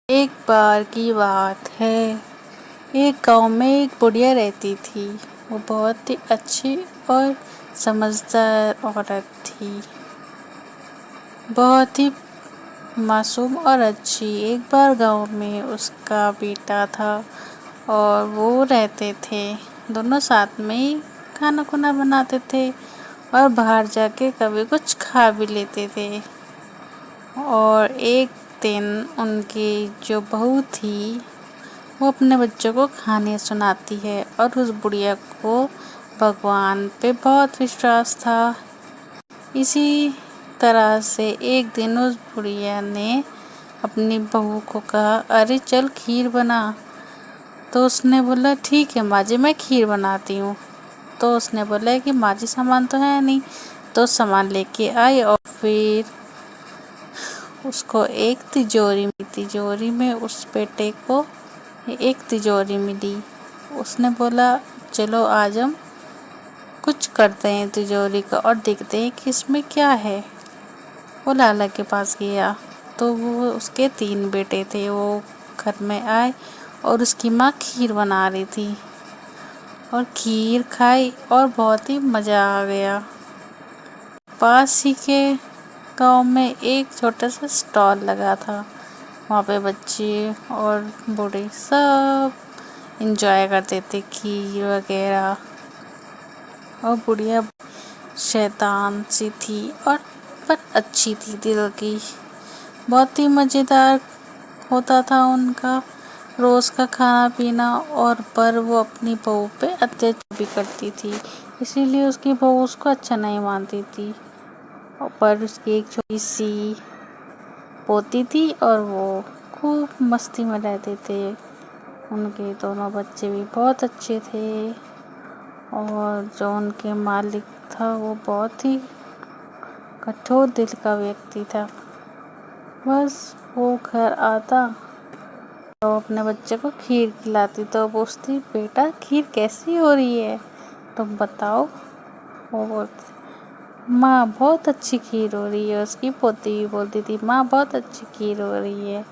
ایک بار کی بات ہے، ایک گاؤں میں ایک بڑھیا رہتی تھی۔ وہ بہت ہی اچھی اور سمجھدار عورت تھی، بہت ہی معصوم اور اچھی۔ ایک بار گاؤں میں اس کا بیٹا تھا اور وہ رہتے تھے، دونوں ساتھ میں ہی کھانا بناتے تھے اور باہر جا کے کبھی کچھ کھا بھی لیتے تھے۔ اور ایک دن ان کی جو بہو تھی وہ اپنے بچوں کو کہانی سناتی ہے، اور اس بڑھیا کو بھگوان پہ بہت وشواس تھا۔ اسی طرح سے ایک دن اس بڑھیا نے اپنی بہو کو کہا، ارے چل کھیر بنا۔ تو اس نے بولا، ٹھیک ہے ماں جی، میں کھیر بناتی ہوں۔ تو اس نے بولا کہ ماں جی سامان تو ہے نہیں، تو سامان لے کے آئی، اور پھر اس کو ایک تجوری میں اس بیٹے کو ایک تجوری ملی۔ اس نے بولا، چلو آج ہم کچھ کرتے ہیں تجوری کا اور دیکھتے ہیں کہ اس میں کیا ہے۔ وہ لالا کے پاس گیا تو وہ اس کے 3 بیٹے تھے، وہ گھر میں آئے اور اس کی ماں کھیر بنا رہی تھی، اور کھیر کھائی اور بہت ہی مزہ آ گیا۔ پاس ہی کے گاؤں میں ایک چھوٹا سا اسٹال لگا تھا، وہاں پہ بچے اور بوڑھے سب انجوائے کرتے تھے کھیر وغیرہ۔ اور بڑھیا شیطان سی تھی پر اچھی تھی دل کی، بہت ہی مزیدار ہوتا تھا ان کا روز کا کھانا پینا، اور پر وہ اپنی بہو پہ اتیاچار بھی کرتی تھی، اسی لیے اس کی بہو اس کو اچھا نہیں مانتی تھی۔ پر اس کی ایک چھوٹی سی پوتی تھی اور وہ خوب مستی میں رہتے تھے۔ ان کے دونوں بچے بھی بہت اچھے تھے، اور جو ان کے مالک تھا وہ بہت ہی کٹھور دل کا ویکتی تھا۔ بس وہ گھر آتا تو اپنے بچے کو کھیر کھلاتی تو پوچھتی، بیٹا کھیر کیسی ہو رہی ہے، تم بتاؤ۔ وہ بولتی، ماں بہت اچھی کھیر ہو رہی ہے۔ اس کی پوتی بھی بولتی تھی، ماں بہت اچھی کھیر ہو رہی ہے،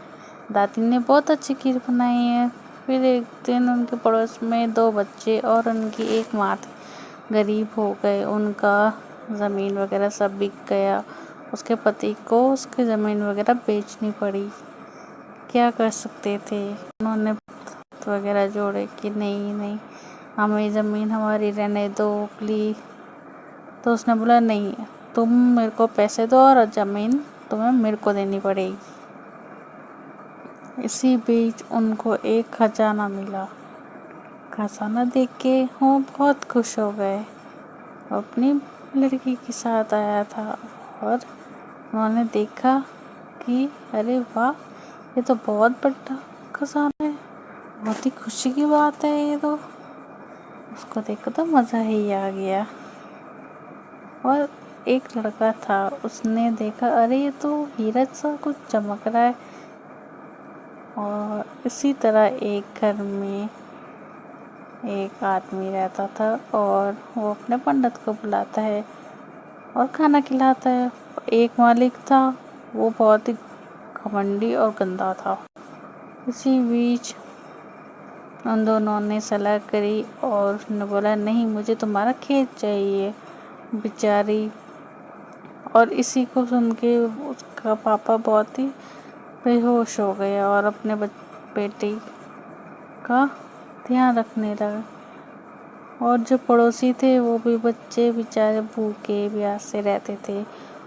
دادی نے بہت اچھی کھیر بنائی ہے۔ پھر ایک دن ان کے پڑوس میں 2 بچے اور ان کی ایک ماں تھی، غریب ہو گئے، ان کا زمین وغیرہ سب بک گیا، اس کے پتی کو اس کی زمین وغیرہ بیچنی پڑی۔ کیا کر سکتے تھے، انہوں نے ہاتھ وغیرہ جوڑے کہ نہیں ہمیں زمین ہماری رہنے دو پلیز۔ تو اس نے بولا، نہیں تم میرے کو پیسے دو اور زمین تمہیں میرے کو دینی پڑے گی۔ اسی بیچ ان کو ایک خزانہ ملا۔ خزانہ دیکھ کے وہ بہت خوش ہو گئے، وہ اپنی لڑکی کے ساتھ آیا تھا، اور انہوں نے دیکھا کہ ارے واہ، یہ تو بہت بڑا خزانہ ہے، بہت ہی خوشی کی بات ہے یہ تو۔ اس کو دیکھ کر تو مزہ ہی آ گیا۔ اور ایک لڑکا تھا، اس نے دیکھا، ارے یہ تو ہیرا سا کچھ چمک رہا ہے۔ اور اسی طرح ایک گھر میں ایک آدمی رہتا تھا، اور وہ اپنے پنڈت کو بلاتا ہے اور کھانا کھلاتا ہے۔ ایک مالک تھا، وہ بہت ہی گھمنڈی اور گندا تھا۔ اسی بیچ ان دونوں نے صلاح کری اور اس نے بولا، نہیں مجھے تمہارا کھیت چاہیے۔ بیچاری، اور اسی کو سن کے اس کا پاپا بہت ہی بے ہوش ہو گیا اور اپنے بیٹی کا دھیان رکھنے لگا۔ اور جو پڑوسی تھے وہ بھی بچے بیچارے بھوکے پیاسے رہتے تھے،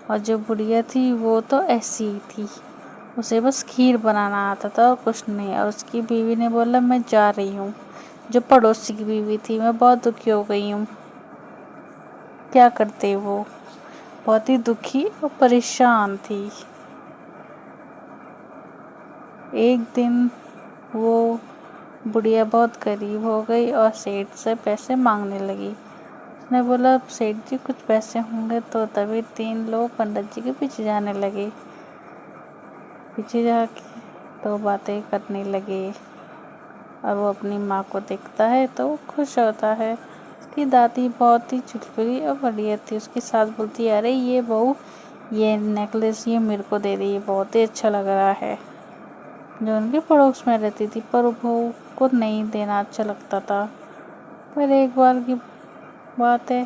اور جو بڑھیا تھی وہ تو ایسی ہی تھی، اسے بس کھیر بنانا آتا تھا اور کچھ نہیں۔ اور اس کی بیوی نے بولا، میں جا رہی ہوں۔ جو پڑوسی کی بیوی تھی، میں بہت دکھی ہو گئی ہوں۔ کیا کرتے، وہ بہت ہی دکھی اور پریشان تھی۔ ایک دن وہ بڑھیا بہت غریب ہو گئی اور سیٹھ سے پیسے مانگنے لگی۔ اس نے بولا، سیٹھ جی کچھ پیسے ہوں گے؟ تو تبھی 3 لوگ پنڈت جی کے پیچھے جانے لگے، پیچھے جا کے 2 باتیں کرنے لگے، اور وہ اپنی ماں کو دیکھتا ہے تو وہ خوش ہوتا ہے۔ اس کی دادی بہت ہی چٹکلی اور بڑھیا تھی۔ اس کی ساس بولتی ہے، ارے یہ بہو، یہ نیکلس یہ میرے کو دے دے، یہ بہت ہی اچھا لگ رہا ہے۔ جو ان کے پڑوس میں رہتی تھی، پر وہ کو نہیں دینا اچھا لگتا تھا۔ پر ایک بار کی بات ہے،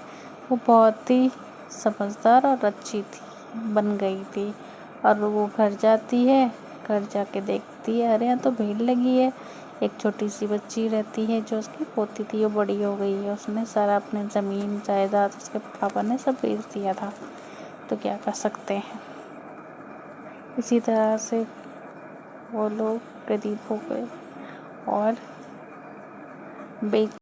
وہ بہت ہی سمجھدار اور اچھی بن گئی تھی، اور وہ گھر جاتی ہے، گھر جا کے دیکھتی ہے ارے یہاں تو بھیڑ لگی ہے، ایک چھوٹی سی بچی رہتی ہے جو اس کی پوتی تھی، وہ بڑی ہو گئی ہے، اس نے سارا اپنے زمین جائیداد اس کے پاپا نے سب بیچ دیا تھا، تو کیا کر سکتے ہیں۔ اسی طرح سے وہ لوگ غریب ہو گئے اور بیچ